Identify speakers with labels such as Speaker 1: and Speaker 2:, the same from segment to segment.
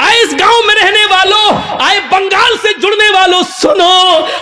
Speaker 1: آئے اس گاؤں میں رہنے والوں, آئے بنگال سے جڑنے والوں, سنو,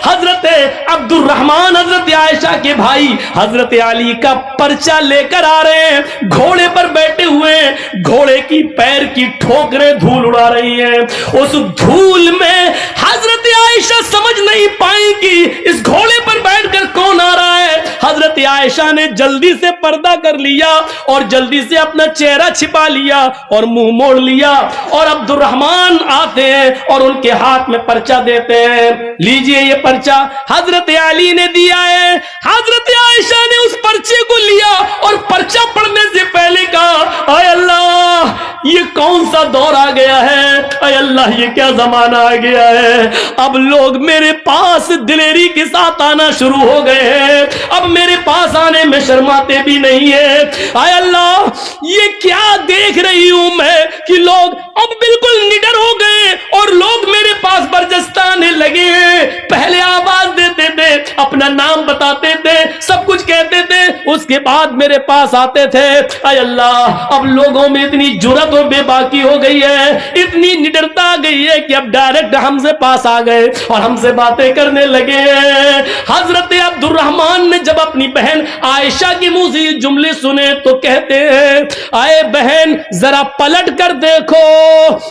Speaker 1: حضرت عبد الرحمن حضرت عائشہ کے بھائی حضرت علی کا پرچہ لے کر آ رہے ہیں, گھوڑے پر بیٹھے ہوئے, گھوڑے کی پیر کی ٹھوکریں دھول اڑا رہی ہیں. اس دھول میں حضرت عائشہ سمجھ نہیں پائیں گی اس گھوڑے پر بیٹھ کر کون آ رہا ہے. حضرت عائشہ نے جلدی سے پردہ کر لیا اور جلدی سے اپنا چہرہ چھپا لیا اور منہ موڑ لیا, اور عبد الرحمن آتے ہیں اور ان کے ہاتھ میں پرچہ دیتے ہیں, لیجئے یہ پرچہ حضرت علی نے دیا ہے. حضرت عائشہ نے اس پرچے کو لیا اور پرچہ پڑھنے سے پہلے کہا, اے اللہ یہ کون سا دور آ گیا ہے, اے اللہ یہ کیا زمانہ آ گیا ہے, اب لوگ میرے پاس دلیری کے ساتھ آنا شروع ہو گئے ہیں, اب میرے پاس آنے میں شرماتے بھی نہیں ہیں. اے اللہ یہ کیا دیکھ رہی ہوں میں کہ لوگ اب بالکل نڈر ہو گئے اور لوگ میرے پاس برجستہ آنے لگے ہیں. پہلے آواز دیتے تھے, اپنا نام بتاتے تھے, سب کچھ کہتے تھے, اس کے بعد میرے پاس آتے تھے. اے اللہ اب لوگوں میں اتنی جرات اور بے باکی ہو گئی ہے, اتنی نڈرتا آ گئی ہے کہ اب ڈائریکٹ ہم سے پاس آ گئے اور ہم سے باتیں کرنے لگے ہیں. حضرت عبد الرحمن نے جب اپنی بہن عائشہ کے منہ سے یہ جملے سنے تو کہتے ہیں, اے بہن ذرا پلٹ کر دیکھو,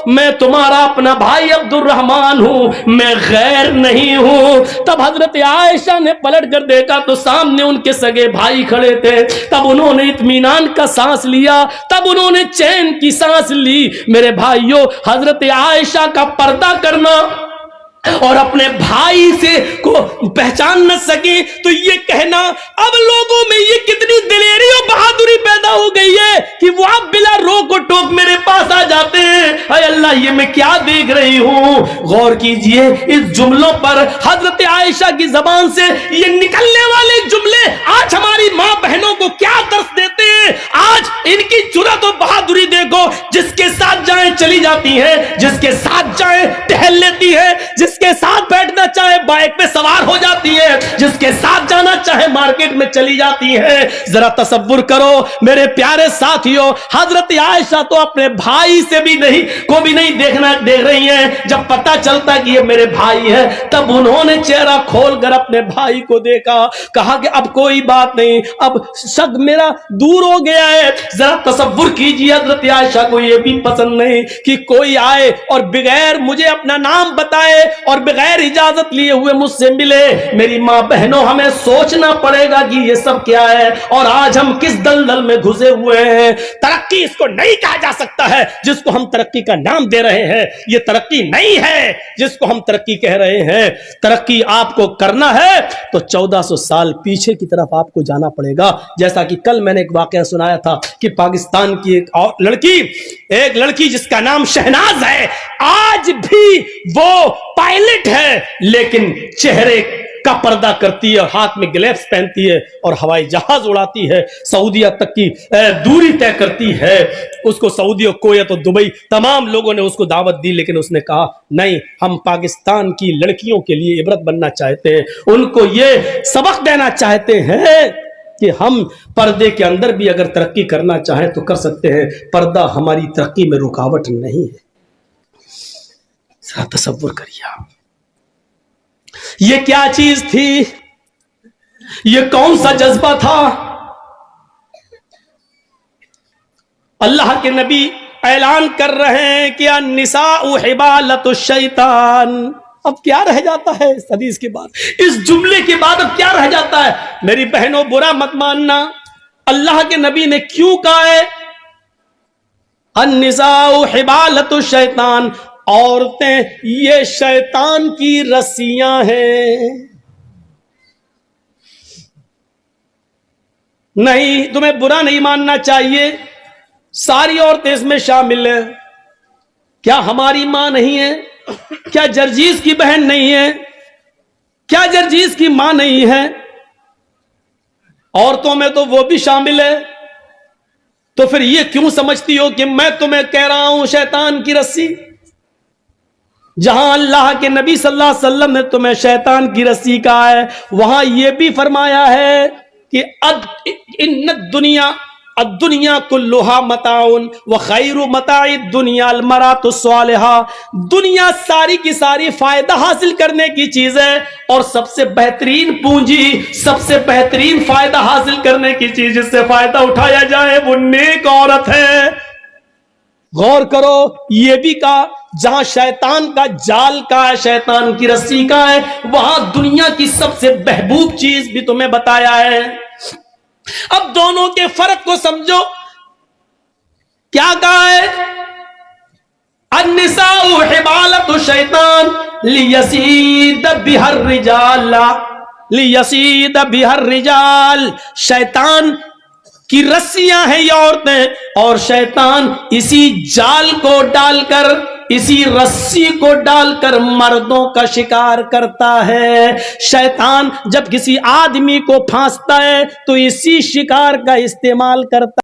Speaker 1: میں تمہارا اپنا بھائی عبد الرحمن ہوں, میں غیر نہیں ہوں. تب حضرت عائشہ نے پلٹ کر دیکھا تو سامنے ان کے سگے بھائی کھڑے تھے. تب انہوں نے اطمینان کا سانس لیا, تب انہوں نے چین کی سانس لی. میرے بھائیوں, حضرت عائشہ کا پردہ کرنا اور اپنے بھائی سے کو پہچان نہ سکے تو یہ کہنا, اب لوگوں میں یہ کتنی دلیری اور بہادری پیدا ہو گئی ہے کہ وہ اب بلا روک و ٹوک میرے پاس آ جاتے ہیں. اے اللہ یہ میں کیا دیکھ رہی ہوں. غور کیجئے اس جملوں پر, حضرت عائشہ کی زبان سے یہ نکلنے والے جملے آج ہماری ماں بہنوں کو کیا درس دیتے ہیں. آج ان کی جرات و بہادری دیکھو, جس کے ساتھ جائیں چلی جاتی ہیں, جس کے ساتھ جائیں ٹہل لیتی ہے, جس کے ساتھ بیٹھنا چاہے بائک پہ سوار ہو جاتی ہے, جس کے ساتھ جانا چاہے مارکیٹ میں چلی جاتی ہے. ذرا تصور کرو میرے پیارے ساتھیوں, حضرت عائشہ تو اپنے بھائی سے بھی نہیں دیکھ رہی ہیں. جب پتا چلتا کہ یہ میرے بھائی ہے تب انہوں نے چہرہ کھول کر اپنے بھائی کو دیکھا, کہا کہ اب کوئی بات نہیں, اب شک میرا دور ہو گیا ہے. ذرا تصور کیجیے حضرت عائشہ کو یہ بھی پسند نہیں کہ کوئی آئے اور بغیر مجھے اپنا نام بتائے اور بغیر اجازت لیے ہوئے مجھ سے ملے. میری ماں بہنوں ہمیں سوچنا پڑے گا کہ یہ سب کیا ہے اور آج ہم کس دلدل میں گھسے ہوئے ہیں. ترقی اس کو نہیں کہا جا سکتا ہے جس کو ہم ترقی کا نام دے رہے ہیں, یہ ترقی نہیں ہے جس کو ہم ترقی کہہ رہے ہیں. ترقی آپ کو کرنا ہے تو 1400 سال پیچھے کی طرف آپ کو جانا پڑے گا. جیسا کہ کل میں نے ایک واقعہ سنایا تھا کہ پاکستان کی ایک لڑکی جس کا نام شہناز ہے, آج بھی وہ پائلٹ ہے لیکن چہرے کا پردہ کرتی ہے اور ہاتھ میں گلیوز پہنتی ہے اور ہوائی جہاز اڑاتی ہے, سعودیہ تک کی دوری طے کرتی ہے. اس کو سعودی اور کویت اور دبئی تمام لوگوں نے اس کو دعوت دی, لیکن اس نے کہا نہیں, ہم پاکستان کی لڑکیوں کے لیے عبرت بننا چاہتے ہیں, ان کو یہ سبق دینا چاہتے ہیں کہ ہم پردے کے اندر بھی اگر ترقی کرنا چاہیں تو کر سکتے ہیں, پردہ ہماری ترقی میں رکاوٹ نہیں ہے. ذرا تصور کریے یہ کیا چیز تھی, یہ کون سا جذبہ تھا. اللہ کے نبی اعلان کر رہے ہیں کہ النساء حبالۃ الشیطان. اب کیا رہ جاتا ہے اس حدیث کے بعد, اس جملے کے بعد اب کیا رہ جاتا ہے. میری بہنوں برا مت ماننا, اللہ کے نبی نے کیوں کہا ہے النساء حبالۃ الشیطان, عورتیں یہ شیطان کی رسیاں ہیں. نہیں, تمہیں برا نہیں ماننا چاہیے, ساری عورتیں اس میں شامل ہیں. کیا ہماری ماں نہیں ہے, کیا جرجیز کی بہن نہیں ہے, کیا جرجیز کی ماں نہیں ہے, عورتوں میں تو وہ بھی شامل ہے. تو پھر یہ کیوں سمجھتی ہو کہ میں تمہیں کہہ رہا ہوں شیطان کی رسی, جہاں اللہ کے نبی صلی اللہ علیہ وسلم نے تمہیں شیطان کی رسی کہا ہے, وہاں یہ بھی فرمایا ہے کہ ان الدنیا الدنیا کلھا متاع وخیر متاع الدنیا المرأۃ الصالحہ، دنیا ساری کی ساری فائدہ حاصل کرنے کی چیز ہے، اور سب سے بہترین پونجی، سب سے بہترین فائدہ حاصل کرنے کی چیز جس سے فائدہ اٹھایا جائے وہ نیک عورت ہے۔ غور کرو، یہ بھی کہا جہاں شیطان کا جال کا ہے، شیطان کی رسی کا ہے، وہاں دنیا کی سب سے محبوب چیز بھی تمہیں بتایا ہے۔ اب دونوں کے فرق کو سمجھو، کیا کہا ہے؟ النساء حبالۃ الشیطان لیصید بها الرجال، لیصید بها الرجال، شیطان کی رسیاں ہیں یہ عورتیں، اور شیطان اسی جال کو ڈال کر، اسی رسی کو ڈال کر مردوں کا شکار کرتا ہے۔ شیطان جب کسی آدمی کو پھانستا ہے تو اسی شکار کا استعمال کرتا ہے۔